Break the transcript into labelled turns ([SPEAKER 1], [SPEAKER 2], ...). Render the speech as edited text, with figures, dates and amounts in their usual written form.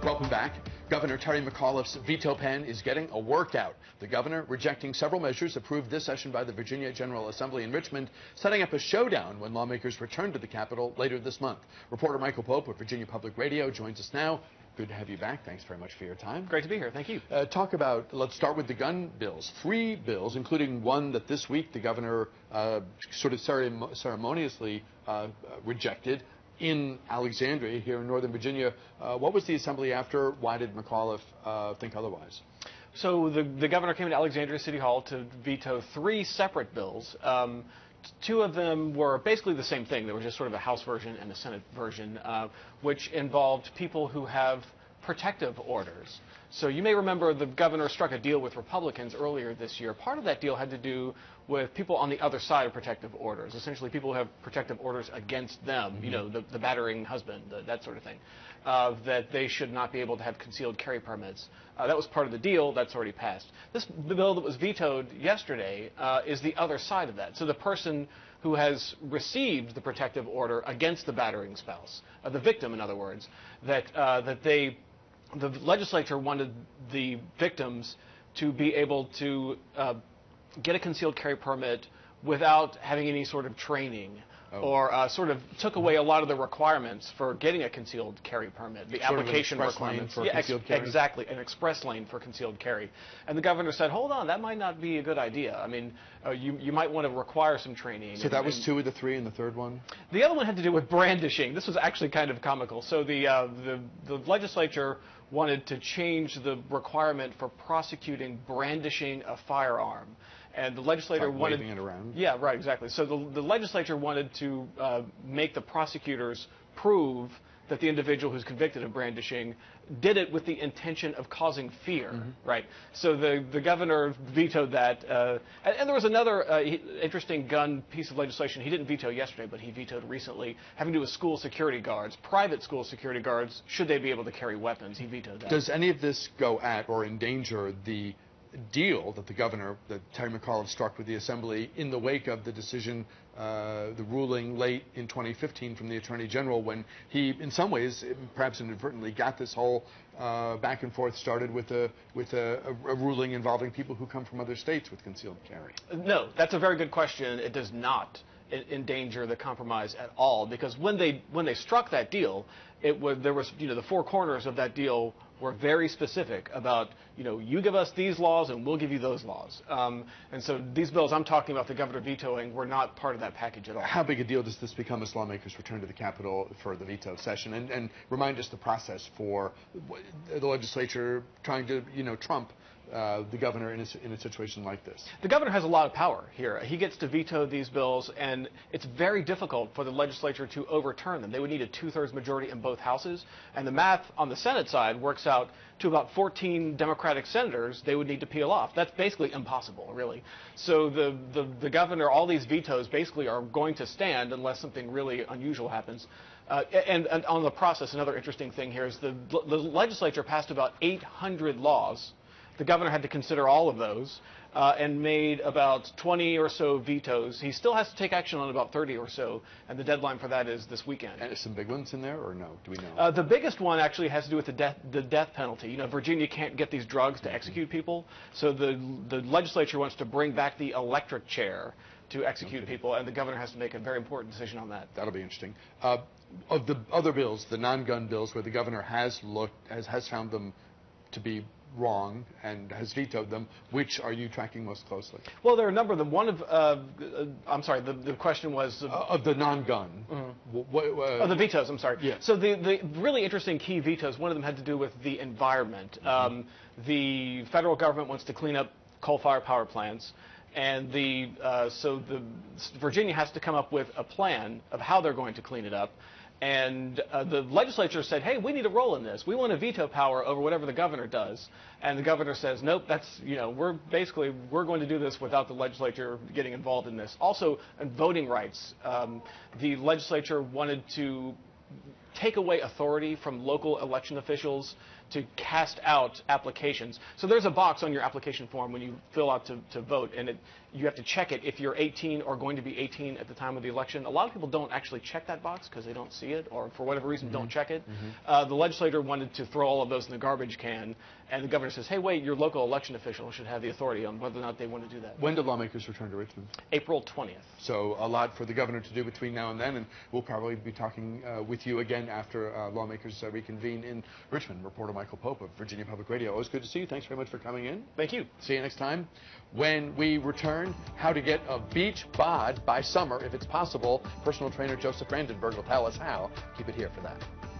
[SPEAKER 1] Welcome back. Governor Terry McAuliffe's veto pen is getting a workout. The governor rejecting several measures approved this session by the Virginia General Assembly in Richmond, setting up a showdown when lawmakers return to the Capitol later this month. Reporter Michael Pope of Virginia Public Radio joins us now. Good to have you back. Thanks very much for your time.
[SPEAKER 2] Great to be here. Thank you.
[SPEAKER 1] Let's start with the gun bills. 3 bills, including one that this week the governor sort of ceremoniously rejected in Alexandria here in Northern Virginia. What was the assembly after? Why did McAuliffe think otherwise?
[SPEAKER 2] So the governor came to Alexandria City Hall to veto 3 separate bills. 2 of them were basically the same thing. There was just sort of a House version and a Senate version, which involved people who have protective orders. So you may remember the governor struck a deal with Republicans earlier this year. Part of that deal had to do with people on the other side of protective orders, essentially people who have protective orders against them, you know, the battering husband, that sort of thing, that they should not be able to have concealed carry permits. That was part of the deal. That's already passed. The bill that was vetoed yesterday is the other side of that. So the person who has received the protective order against the battering spouse, the victim, in other words, the legislature wanted the victims to be able to get a concealed carry permit without having any sort of training, or sort of took away a lot of the requirements for getting a concealed carry permit, the application requirements.
[SPEAKER 1] For concealed carry?
[SPEAKER 2] Exactly, an express lane for concealed carry. And the governor said, hold on, that might not be a good idea. I mean, you might want to require some training.
[SPEAKER 1] So that was 2 of the 3, and the third one?
[SPEAKER 2] The other one had to do with brandishing. This was actually kind of comical. So the legislature wanted to change the requirement for prosecuting brandishing a firearm. And the legislator wanted...
[SPEAKER 1] waving it around?
[SPEAKER 2] Yeah, right, exactly. So the legislature wanted to make the prosecutors prove that the individual who's convicted of brandishing did it with the intention of causing fear, right? So the governor vetoed that. And there was another interesting gun piece of legislation he didn't veto yesterday, but he vetoed recently, having to do with school security guards, private school security guards, should they be able to carry weapons. He vetoed that.
[SPEAKER 1] Does any of this go at or endanger the deal that that Terry McAuliffe struck with the Assembly in the wake of the decision, the ruling late in 2015 from the Attorney General, when he, in some ways, perhaps inadvertently, got this whole back and forth started with a ruling involving people who come from other states with concealed carry?
[SPEAKER 2] No, that's a very good question. It does not endanger the compromise at all, because when they struck that deal, there was the 4 corners of that deal were very specific about, you give us these laws and we'll give you those laws. And so these bills I'm talking about, the governor vetoing, were not part of that package at all.
[SPEAKER 1] How big a deal does this become as lawmakers return to the Capitol for the veto session? And remind us the process for the legislature trying to, trump the governor in a situation like this.
[SPEAKER 2] The governor has a lot of power here. He gets to veto these bills, and it's very difficult for the legislature to overturn them. They would need a 2/3 majority in both houses, and the math on the Senate side works out to about 14 Democratic senators they would need to peel off. That's basically impossible, really. So the governor, all these vetoes basically are going to stand unless something really unusual happens. And on the process, another interesting thing here is the legislature passed about 800 laws. The governor had to consider all of those and made about 20 or so vetoes. He still has to take action on about 30 or so, and the deadline for that is this weekend.
[SPEAKER 1] And there's some big ones in there, or no? Do we know?
[SPEAKER 2] The biggest one actually has to do with the death penalty. Virginia can't get these drugs to execute people, so the legislature wants to bring back the electric chair to execute people, and the governor has to make a very important decision on that.
[SPEAKER 1] That'll be interesting. Of the other bills, the non-gun bills, where the governor has found them to be wrong and has vetoed them, which are you tracking most closely?
[SPEAKER 2] Well, there are a number of them. One of, I'm sorry, the question was...
[SPEAKER 1] of the non-gun.
[SPEAKER 2] Oh, the vetoes, I'm sorry.
[SPEAKER 1] Yeah.
[SPEAKER 2] So the really interesting key vetoes, one of them had to do with the environment. The federal government wants to clean up coal-fired power plants, and Virginia has to come up with a plan of how they're going to clean it up. And the legislature said, hey, we need a role in this. We want a veto power over whatever the governor does. And the governor says, nope, we're going to do this without the legislature getting involved in this. Also, voting rights. The legislature wanted to take away authority from local election officials to cast out applications. So there's a box on your application form when you fill out to vote, and you have to check it if you're 18 or going to be 18 at the time of the election. A lot of people don't actually check that box because they don't see it, or for whatever reason don't check it. The legislator wanted to throw all of those in the garbage can, and the governor says, hey, wait, your local election official should have the authority on whether or not they want to do that.
[SPEAKER 1] When do lawmakers return to Richmond?
[SPEAKER 2] April 20th.
[SPEAKER 1] So a lot for the governor to do between now and then, and we'll probably be talking with you again after lawmakers reconvene in Richmond. Reporter Michael Pope of Virginia Public Radio. Always good to see you. Thanks very much for coming in.
[SPEAKER 2] Thank you.
[SPEAKER 1] See you next time. When we return, how to get a beach bod by summer, if it's possible. Personal trainer Joseph Brandenburg will tell us how. Keep it here for that.